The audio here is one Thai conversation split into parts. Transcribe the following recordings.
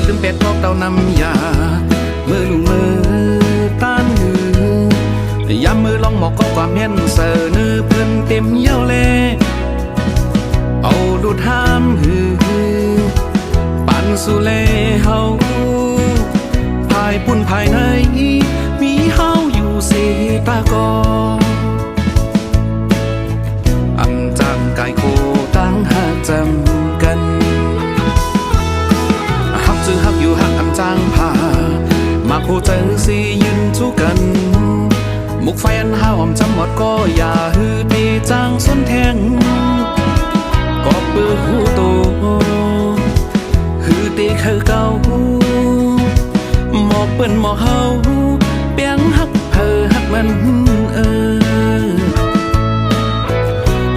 ลืมเป็ดพอกเต้านำยามือลุงมือต้านหือยามมือลองหมอกก็ความเห็นเสือเนื้อเพิ่นเต็มเย้าเล่เอาดูทามหือปั่นสุเลเฮาภายปุ่นภายในมีเฮาอยู่สีตากออำจังกายโคตั้งหากจำกันฮักจือฮักอยู่ฮักอำจางผ่ามาโคเจอสียืนทุกันมุกไฟอันห้าวอำจำหมดก็อย่าฮือตีจางส้นแทงก็เปื้อหูโตฮือตีคือเก่าหมอกเปิ้นหมอกเฮาเปียงฮักเพอฮักมัน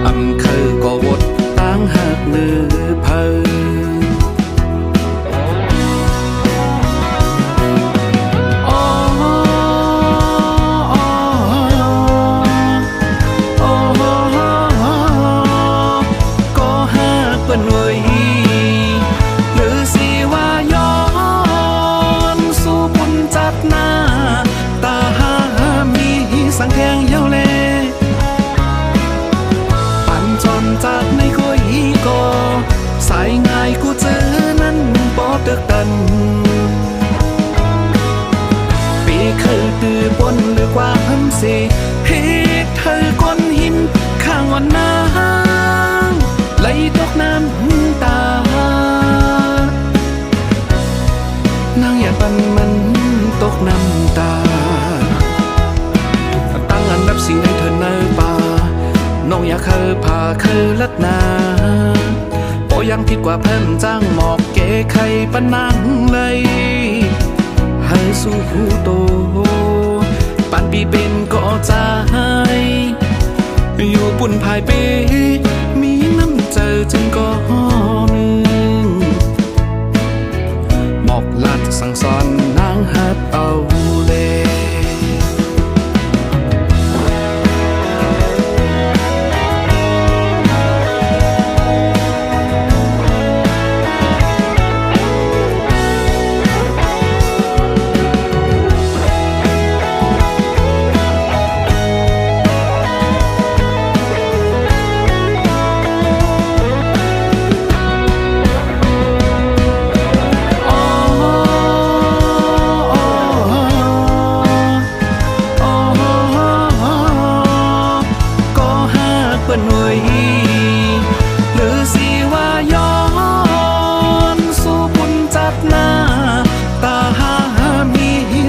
อำคือก็วดตั้งฮักเนื้อเพอสังแทงเย้าเล่ปั่นจนจากในคุยก็สายง่ายกูเจอนั้นปอตึกตันปีคือตือปนหรือความเสียเหตุเธอก้นหินข้างวันน้ำไหลตกน้ำตานางอย่าปันมันตกน้ำตาอันดับสิ่งในเธอในป่าน้องอยากเคยพาเคยลัดนาโปยังผิดกว่าเพิ่มจ้างหมอกเก๋ไข่ปนนังเลยให้สู้หูโตปันปีเป็นก็ใจอยู่ปุ่นภายเป้มีน้ำเจอจึงก็นึงหมอกลัดสั่งสอนนางฮัดเอาเลยหรือสิว่าย้อนสู่ปุ่นจัดหน้าตาหามี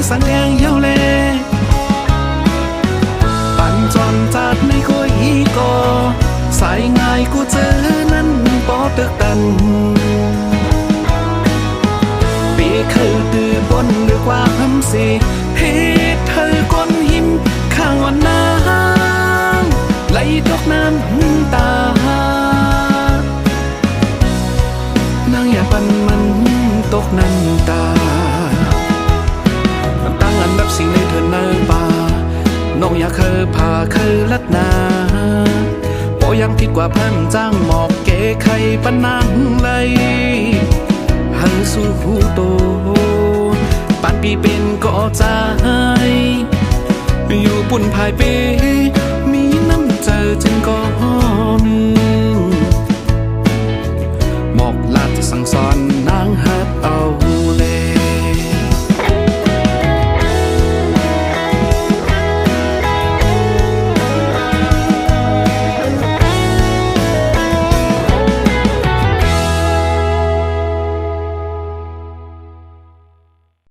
สันแดงเย้าเล่ปั่นจนจากในคุยก็สายง่ายกูเจอนั้นปอตึกตันปีคือตือบนหรือความเสียเหตุเธอก้นหินข้างวันน้ำไหลตกน้ำตานางอย่าปันมันตกน้ำตาตั้งอันดับสิ่งในเธอในป่าน้องอยากเคยพาเคยลัดนาโปยังผิดกว่าเพิ่มจ้างหมอกเก๋ไข่ปนนังเลยให้สู้หูโตปันปีเป็นก็ใจอยู่ปุ่นภายเป้มีน้ำเจอจึงก็นึ